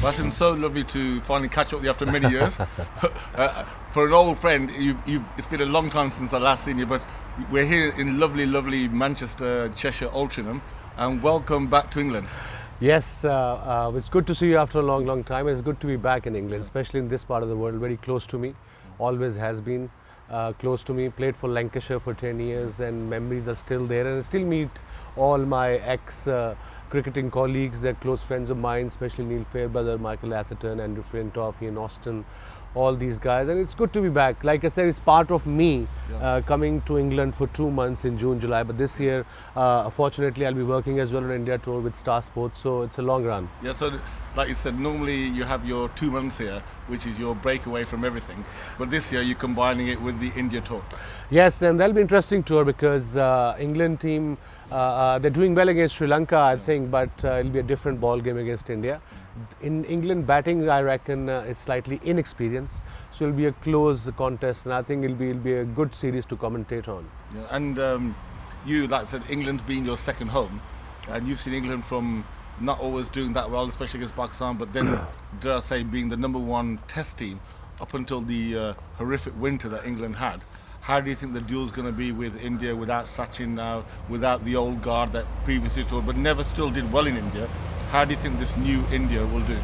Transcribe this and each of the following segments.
Wasim, so lovely to finally catch up with you after many years. For an old friend, it's been a long time since I last seen you, but we're here in lovely, lovely Manchester, Cheshire, Altrincham, and welcome back to England. Yes, it's good to see you after a long, long time. It's good to be back in England, especially in this part of the world, very close to me. Always has been close to me. Played for Lancashire for 10 years, and memories are still there. And I still meet all my ex-cricketing colleagues. They're close friends of mine, especially Neil Fairbrother, Michael Atherton, Andrew Flintoff, Ian Austin, all these guys. And it's good to be back. Like I said, it's part of me coming to England for 2 months in June, July. But this year, fortunately, I'll be working as well on India tour with Star Sports. So it's a long run. Yeah, so like you said, normally you have your 2 months here, which is your breakaway from everything. But this year, you're combining it with the India tour. Yes, and that'll be interesting tour because England team, they're doing well against Sri Lanka, I think, but it'll be a different ball game against India. In England, batting, I reckon, is slightly inexperienced, so it'll be a close contest, and I think it'll be a good series to commentate on. Yeah, and you, like I said, England's been your second home, and you've seen England from not always doing that well, especially against Pakistan, but then, dare I say, being the #1 test team up until the horrific winter that England had. How do you think the duel's going to be with India without Sachin now, without the old guard that previously toured, but never still did well in India? How do you think this new India will do?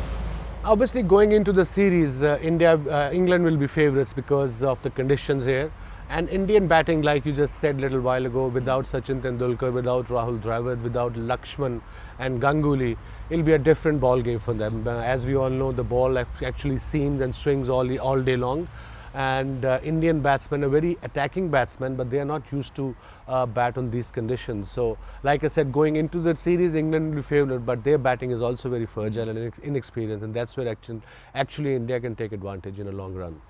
Obviously, going into the series, England will be favourites because of the conditions here. And Indian batting, like you just said a little while ago, without Sachin Tendulkar, without Rahul Dravid, without Lakshman and Ganguly, it'll be a different ball game for them. As we all know, the ball actually seams and swings all day long. And Indian batsmen are very attacking batsmen, but they are not used to bat on these conditions. So, like I said, going into the series, England will be favoured, but their batting is also very fragile and inexperienced, and that's where actually India can take advantage in a long run.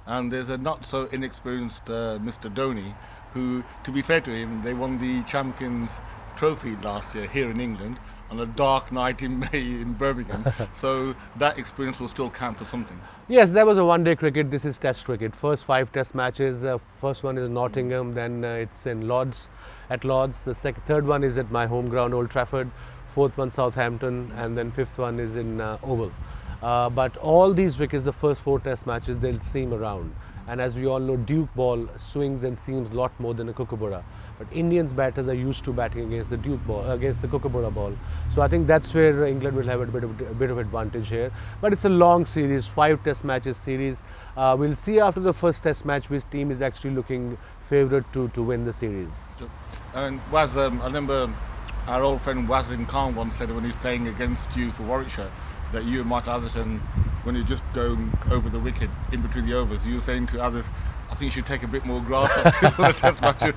And there's a not so inexperienced Mr. Dhoni, who, to be fair to him, they won the Champions Trophy last year here in England on a dark night in May in Birmingham. So that experience will still count for something. Yes, that was a one-day cricket. This is Test cricket. First 5 Test matches. First one is Nottingham, then it's in Lords, at Lords. The third one is at my home ground, Old Trafford. Fourth one, Southampton, and then fifth one is in Oval. But all these wickets, the first 4 Test matches, they'll seam around. And as we all know, Duke ball swings and seams a lot more than a Kookaburra. But Indians batters are used to batting against the Duke ball, against the Kookaburra ball. So I think that's where England will have a bit of advantage here. But it's a long series, 5 Test matches series. We'll see after the first Test match which team is actually looking favourite to win the series. And Waz, I remember our old friend Wasim Khan once said when he was playing against you for Warwickshire, that you and Mark Atherton, when you're just going over the wicket in between the overs, you were saying to others, I think you should take a bit more grass off for the Test matches.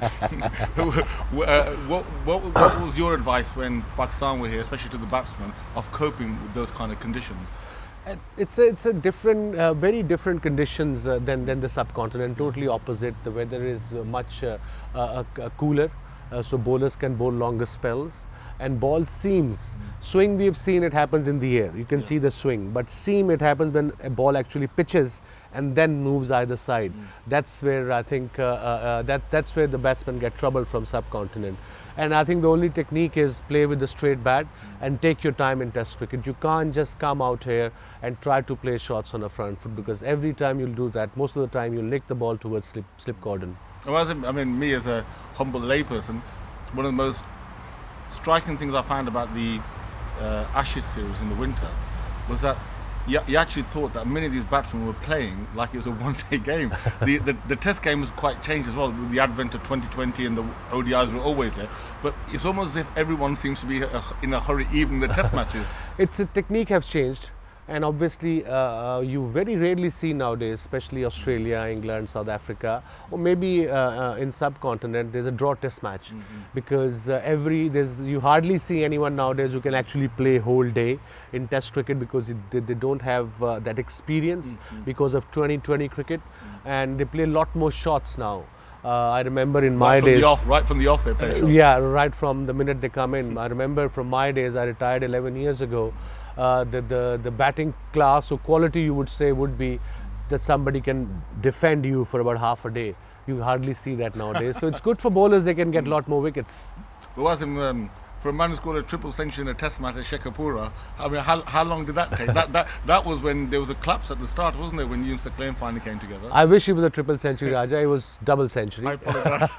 What was your advice when Pakistan were here, especially to the batsmen, of coping with those kind of conditions? It's a different, very different conditions than the subcontinent. Totally opposite. The weather is much cooler, so bowlers can bowl longer spells. And ball seams. Swing, we have seen it happens in the air. You can see the swing. But seam, it happens when a ball actually pitches and then moves either side. That's where I think that's where the batsmen get trouble from subcontinent. And I think the only technique is play with the straight bat and take your time in Test cricket. You can't just come out here and try to play shots on a front foot, because every time you'll do that, most of the time you'll nick the ball towards slip cordon. Well, I mean, me as a humble layperson, one of the most striking things I found about the Ashes series in the winter was that you actually thought that many of these batsmen were playing like it was a one-day game. The Test game was quite changed as well with the advent of 2020, and the ODIs were always there. But it's almost as if everyone seems to be in a hurry, even the Test matches. It's a technique has changed. And obviously, you very rarely see nowadays, especially Australia, England, South Africa, or maybe in subcontinent, there's a draw Test match, because you hardly see anyone nowadays who can actually play whole day in Test cricket, because they don't have that experience because of 2020 cricket, and they play a lot more shots now. I remember in my days, right from the off, they play shots. Yeah, right from the minute they come in. I remember from my days, I retired 11 years ago. The batting class or quality, you would say, would be that somebody can defend you for about half a day. You hardly see that nowadays. So it's good for bowlers, they can get a lot more wickets. Well, Wasim, for a man who scored a triple century in a test match at Shekhapura, I mean, how long did that take? That was when there was a collapse at the start, wasn't there, when you and Sir Claim finally came together? I wish it was a triple century, Raja. It was double century. I apologise.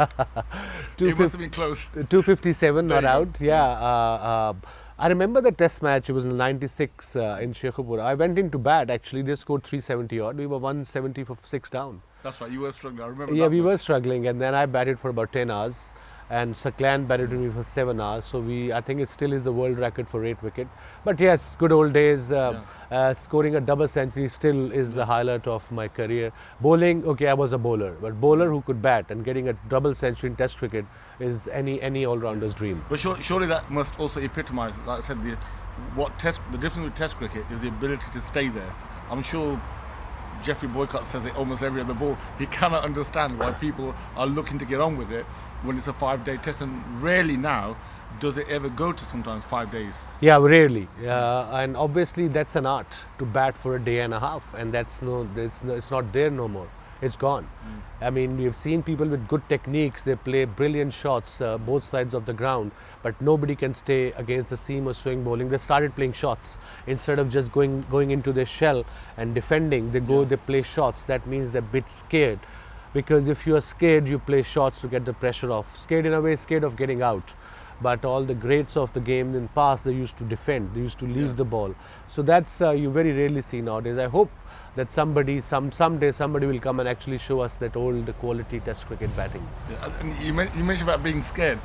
It must have been close. 257 There not you out. Yeah. I remember the test match. It was in '96 in Shekhapura. I went into bat actually. They scored 370 odd. We were 170 for 6 down. That's right, you were struggling. I remember Yeah, that we much. were struggling, and then I batted for about 10 hours, and Saklan batted with me for 7 hours. So I think it still is the world record for 8 wicket. But yes, good old days. Scoring a double century still is the highlight of my career. Bowling, okay, I was a bowler, but bowler who could bat and getting a double century in Test cricket is any all-rounder's dream. But surely that must also epitomise, like I said, the difference with Test cricket is the ability to stay there. I'm sure Geoffrey Boycott says it almost every other ball. He cannot understand why people are looking to get on with it when it's a 5-day test, and rarely now does it ever go to sometimes 5 days. Yeah, rarely. And obviously that's an art to bat for a day and a half, and it's not there no more. It's gone. I mean, we've seen people with good techniques. They play brilliant shots both sides of the ground, but nobody can stay against the seam or swing bowling. They started playing shots instead of just going into their shell and defending. They play shots. That means they're a bit scared, because if you are scared, you play shots to get the pressure off. Scared in a way, scared of getting out. But all the greats of the game in the past, they used to defend. They used to leave the ball. So that's you very rarely see nowadays. I hope that someday somebody will come and actually show us that old quality Test cricket batting. Yeah, and you mentioned about being scared.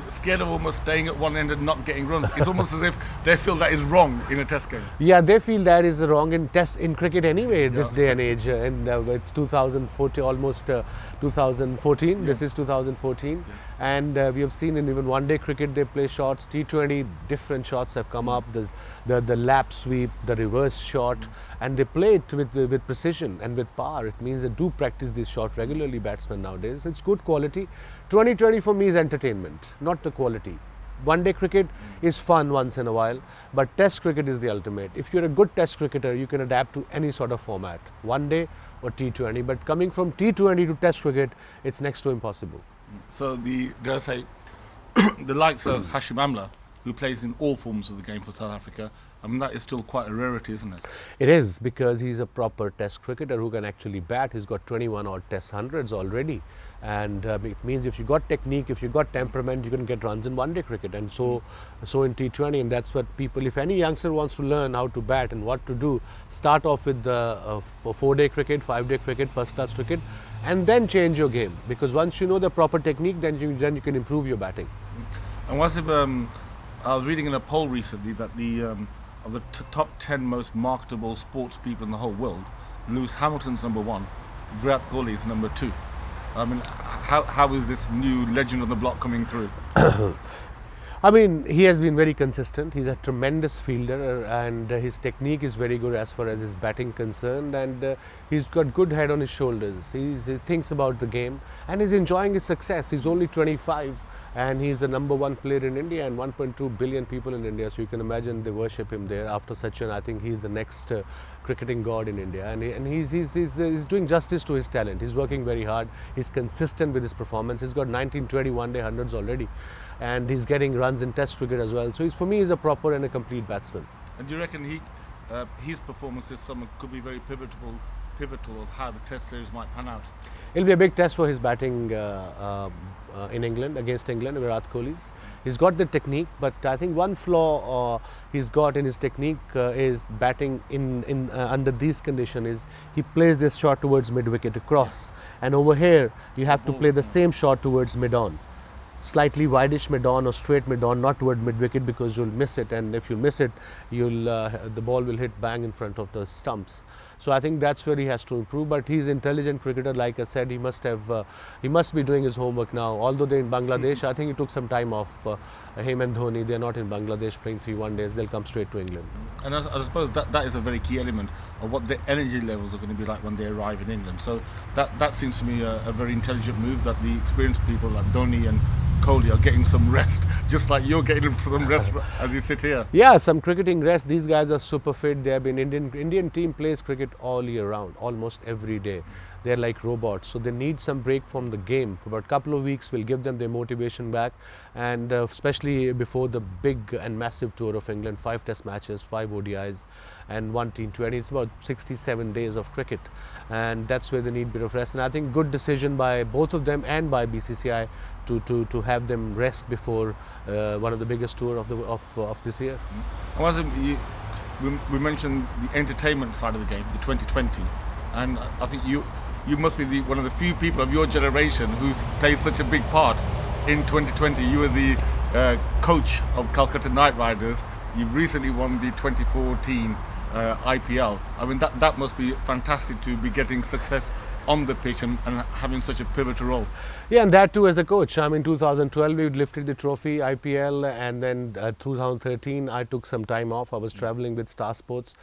Scared of almost staying at one end and not getting runs. It's almost as if they feel that is wrong in a Test game. Yeah, they feel that is wrong in cricket anyway. This day and age, and it's 2014, almost 2014. Yeah. This is 2014, and we have seen in even one-day cricket they play shots. T20 different shots have come up. The lap sweep, the reverse shot, and they play it with precision and with power. It means they do practice this shot regularly. Batsmen nowadays, it's good quality. 2020 for me is entertainment, not the quality. One-day cricket is fun once in a while, but Test cricket is the ultimate. If you're a good Test cricketer, you can adapt to any sort of format, one-day or T20. But coming from T20 to Test cricket, it's next to impossible. So dare I say, the likes of Hashim Amla, who plays in all forms of the game for South Africa, I mean, that is still quite a rarity, isn't it? It is, because he's a proper Test cricketer who can actually bat. He's got 21 odd Test hundreds already. And it means if you got technique, if you got temperament, you can get runs in one-day cricket, and so in T20. And that's what people, if any youngster wants to learn how to bat and what to do, start off with the 4-day cricket, 5-day cricket, first-class cricket, and then change your game. Because once you know the proper technique, then you can improve your batting. And I was reading in a poll recently that of the top 10 most marketable sports people in the whole world, Lewis Hamilton's number 1, Virat Kohli is number 2. I mean, how is this new legend on the block coming through? I mean, he has been very consistent. He's a tremendous fielder, and his technique is very good as far as his batting concerned, and he's got good head on his shoulders. He thinks about the game, and he's enjoying his success. He's only 25. And he's the number 1 player in India, and 1.2 billion people in India. So you can imagine they worship him there. After Sachin, I think he's the next cricketing god in India. And he's doing justice to his talent. He's working very hard. He's consistent with his performance. He's got 19-20 one-day hundreds already. And he's getting runs in Test cricket as well. So for me, he's a proper and a complete batsman. And do you reckon his performance this summer could be very pivotal of how the Test series might pan out? It'll be a big test for his batting in England, against England, Virat Kohli's. He's got the technique, but I think one flaw he's got in his technique is batting under these conditions is he plays this shot towards mid-wicket across, and over here you have to play the same shot towards mid-on. Slightly wideish mid-on or straight mid-on, not toward mid-wicket, because you'll miss it, and if you miss it, the ball will hit bang in front of the stumps. So I think that's where he has to improve. But he's an intelligent cricketer, like I said. He must be doing his homework now. Although they're in Bangladesh, I think he took some time off. Him and Dhoni, they're not in Bangladesh playing 3 one-days. They'll come straight to England. And I suppose that is a very key element of what the energy levels are going to be like when they arrive in England. So that seems to me a very intelligent move, that the experienced people like Dhoni and Kohli are getting some rest, just like you're getting some rest as you sit here. Yeah, some cricketing rest. These guys are super fit. They have been Indian team plays cricket all year round, almost every day. they're like robots. So they need some break from the game. For about a couple of weeks will give them their motivation back, and especially before the big and massive tour of England, 5 test matches, 5 ODIs and 1 T20. It's about 67 days of cricket, and that's where they need a bit of rest. And I think good decision by both of them and by BCCI to have them rest before one of the biggest tour of this year. And was it, we mentioned the entertainment side of the game, the 2020, and I think you must be one of the few people of your generation who's played such a big part in 2020. You were the coach of Calcutta Knight Riders. You've recently won the 2014 IPL. I mean, that must be fantastic to be getting success on the pitch and having such a pivotal role. Yeah, and that too as a coach. I mean, 2012 we lifted the trophy, IPL, and then 2013 I took some time off. I was traveling with Star Sports.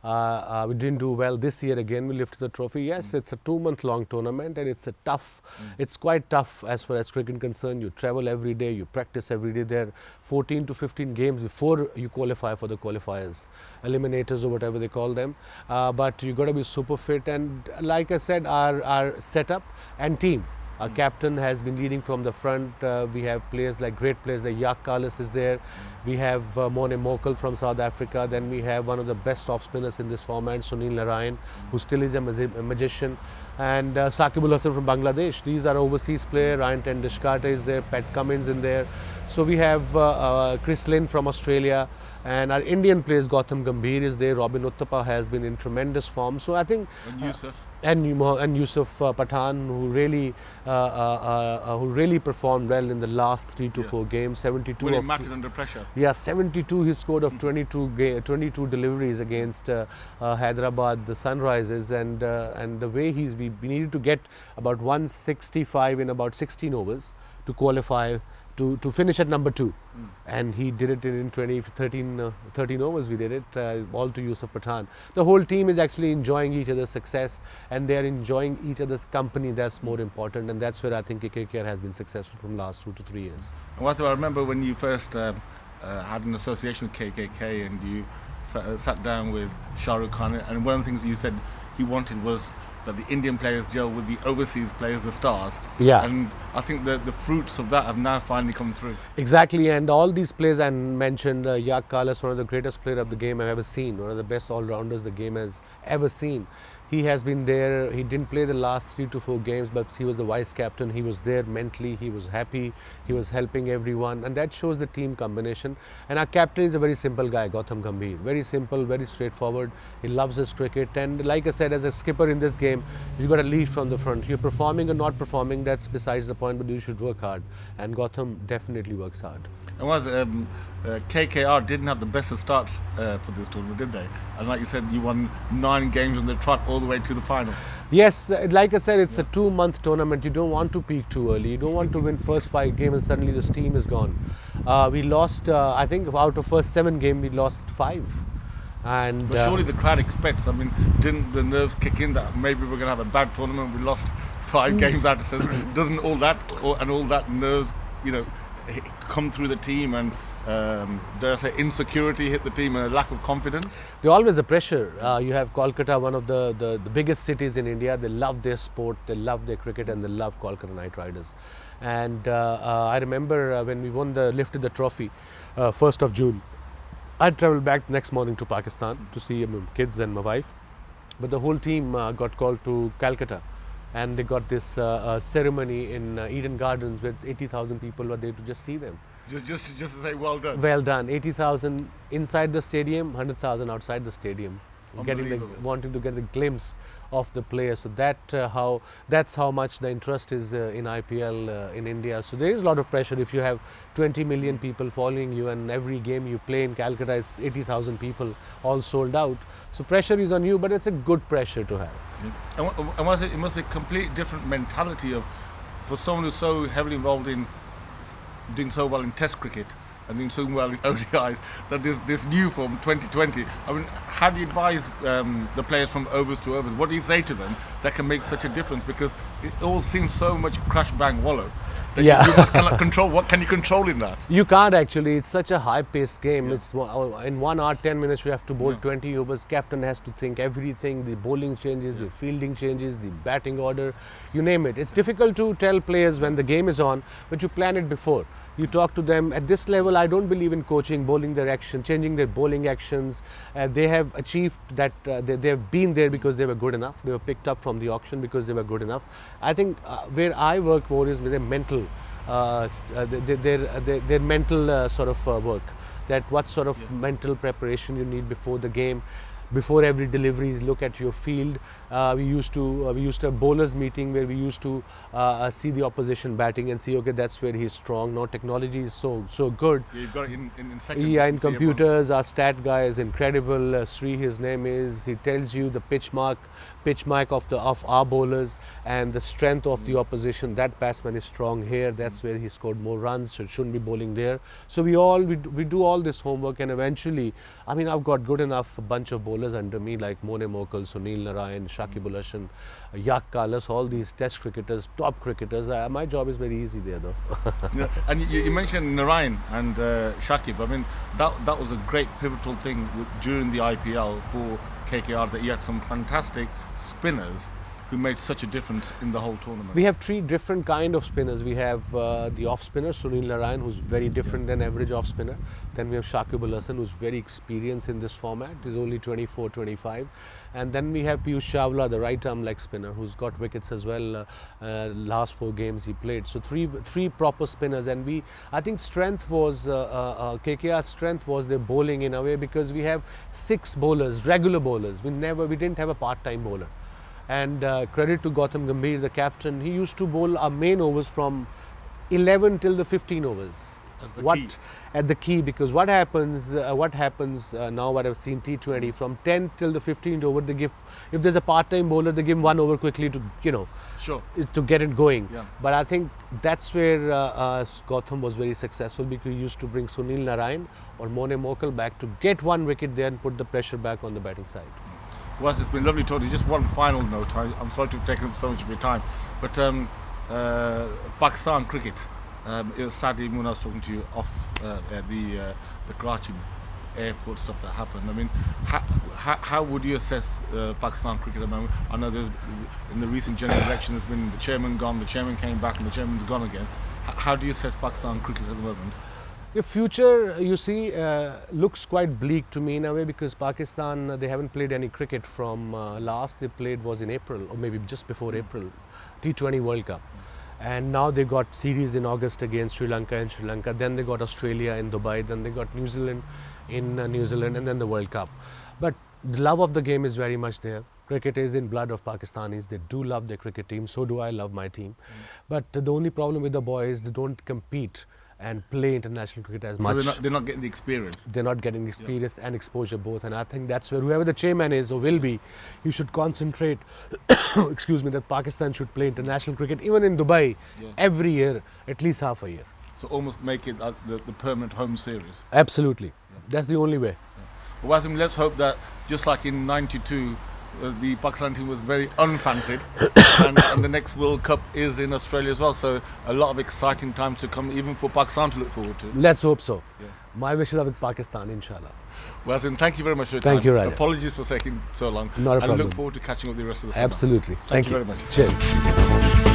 We didn't do well this year. Again, we lifted the trophy. Yes, it's a 2-month-long tournament, and it's a tough. It's quite tough as far as cricket is concerned. You travel every day, you practice every day. There are 14 to 15 games before you qualify for the qualifiers, eliminators or whatever they call them. But you got to be super fit, and like I said, our setup and team. Our captain has been leading from the front. We have players like great players like Virat Kohli is there. We have Mone Mokal from South Africa. Then we have one of the best off spinners in this format, Sunil Narayan, who still is a magician, and Saqibul Hasan from Bangladesh. These are overseas players. Ryan Tendishkarte is there. Pat Cummins in there. So we have Chris Lynn from Australia, and our Indian players Gautam Gambhir is there. Robin Uthappa has been in tremendous form. So I think and Yusuf Pathan, who really performed well in the last 3 to 4 games. 72. When he mattered under pressure. Yeah, 72 he scored of 22 deliveries against Hyderabad, the Sunrisers, and the way we needed to get about 165 in about 16 overs to qualify to finish at number 2, and he did it in 13 overs. We did it all to Yusuf Pathan. The whole team is actually enjoying each other's success, and they are enjoying each other's company. That's more important, and that's where I think KKR has been successful from the last 2 to 3 years. And I remember when you first had an association with KKK, and you sat down with Shah Rukh Khan, and one of the things you said he wanted was that the Indian players gel with the overseas players, the stars. Yeah. And I think that the fruits of that have now finally come through. Exactly, and all these players I mentioned, Virat Kohli is one of the greatest players of the game I've ever seen, one of the best all-rounders the game has ever seen. He has been there. He didn't play the last 3 to 4 games, but he was the vice captain. He was there mentally. He was happy. He was helping everyone, and that shows the team combination. And our captain is a very simple guy, Gautam Gambhir. Very simple, very straightforward. He loves his cricket, and like I said, as a skipper in this game, you got to lead from the front. You're performing or not performing, that's besides the point, but you should work hard. And Gautam definitely works hard. And KKR didn't have the best of starts for this tournament, did they? And like you said, you won 9 games on the trot all the way to the final. Yes, like I said, it's a 2-month tournament. You don't want to peak too early. You don't want to win first 5 games and suddenly the steam is gone. We lost, I think out of first 7 games, we lost 5. And but surely the crowd expects, I mean, didn't the nerves kick in that maybe we're going to have a bad tournament? We lost 5 games out of 7. Doesn't all that nerves, come through the team, and dare I say insecurity hit the team and a lack of confidence? There's always a pressure. You have Kolkata, one of the biggest cities in India. They love their sport, they love their cricket, and they love Kolkata Knight Riders. And I remember when we lifted the trophy, 1st of June, I travelled back the next morning to Pakistan to see my kids and my wife. But the whole team got called to Calcutta, and they got this ceremony in Eden Gardens where 80,000 people were there to just see them. Just to say well done. Well done. 80,000 inside the stadium, 100,000 outside the stadium, wanting to get the glimpse of the players. So that's how much the interest is in IPL in India. So there is a lot of pressure if you have 20 million people following you, and every game you play in Calcutta is 80,000 people all sold out. So pressure is on you, but it's a good pressure to have. Yeah. And it must be a completely different mentality for someone who's so heavily involved in doing so well in Test cricket, and doing so well in ODIs, that this new form 2020. I mean, how do you advise the players from overs to overs? What do you say to them that can make such a difference? Because it all seems so much crash bang wallow. That Yeah. you just cannot control. What can you control in that? You can't actually. It's such a high-paced game. Yeah. It's in 1 hour, 10 minutes, you have to bowl Yeah. 20 overs. Captain has to think everything. The bowling changes, the fielding changes, the batting order, you name it. It's difficult to tell players when the game is on, but you plan it before. You talk to them. At this level, I don't believe in coaching, bowling their action, changing their bowling actions. They have achieved that. They have been there because they were good enough. They were picked up from the auction because they were good enough. I think where I work more is with their mental, their mental sort of work. That what sort of mental preparation you need before the game. Before every delivery, look at your field. We used to have bowlers meeting where we used to see the opposition batting and see, okay, that's where he's strong. Now technology is so good. Yeah, you've got it in seconds. Yeah, you in can see computers, our stat guy is incredible. Sri, his name is. He tells you the pitch mark of our bowlers and the strength of the opposition. That batsman is strong here. That's where he scored more runs. So it shouldn't be bowling there. So we do all this homework, and eventually, I mean, I've got good enough bunch of bowlers under me like Mone Mokal, Sunil Narayan, Shakib Al Hasan, Yak Kalas, all these test cricketers, top cricketers. My job is very easy there though. Yeah, and you mentioned Narayan and Shakib. I mean, that was a great pivotal thing during the IPL for KKR, that you had some fantastic spinners who made such a difference in the whole tournament. We have 3 different kind of spinners. We have the off spinner Sunil Narayan, who's very different than average off spinner. Then we have Shakib Al Hasan, who's very experienced in this format. He's only 24, 25. And then we have Piyush Chawla, the right arm leg spinner, who's got wickets as well. Last 4 games he played. So three proper spinners. And I think strength was KKR's strength was their bowling in a way, because we have 6 bowlers, regular bowlers. We didn't have a part-time bowler. And credit to Gautam Gambhir, the captain. He used to bowl our main overs from 11 till the 15 overs. Key. At the key, because what happens now, what I've seen T20, from 10 till the 15th over, they give, if there's a part-time bowler, they give 1 over quickly to, Sure. to get it going. Yeah. But I think that's where Gautam was very successful, because he used to bring Sunil Narayan or Mone Mokal back to get 1 wicket there and put the pressure back on the batting side. Well, it's been lovely talking. Just one final note. I'm sorry to have taken up so much of your time, but Pakistan cricket. It was sadly when I was talking to you off the Karachi airport stuff that happened. I mean, how would you assess Pakistan cricket at the moment? I know there's in the recent general election, there's been the chairman gone, the chairman came back, and the chairman's gone again. How do you assess Pakistan cricket at the moment? The future, you see, looks quite bleak to me in a way, because Pakistan, they haven't played any cricket from last they played was in April, or maybe just before April, T20 World Cup. And now they got series in August against Sri Lanka. Then they got Australia in Dubai. Then they got New Zealand in New Zealand, and then the World Cup. But the love of the game is very much there. Cricket is in blood of Pakistanis. They do love their cricket team. So do I love my team. But the only problem with the boys, they don't compete and play international cricket as much. So they're not getting the experience. They're not getting experience and exposure both. And I think that's where whoever the chairman is or will be, you should concentrate, excuse me, that Pakistan should play international cricket, even in Dubai, every year, at least half a year. So almost make it the permanent home series. Absolutely. That's the only way. Well, Wasim, let's hope that just like in '92, the Pakistan team was very unfancied, and the next World Cup is in Australia as well. So a lot of exciting times to come, even for Pakistan to look forward to. Let's hope so. Yeah. My wishes are with Pakistan, inshallah. Wasim, thank you very much for your time. Thank you, Raja. Apologies for taking so long. Not a problem. And look forward to catching up the rest of the summer. Absolutely. Thank you very much. Cheers.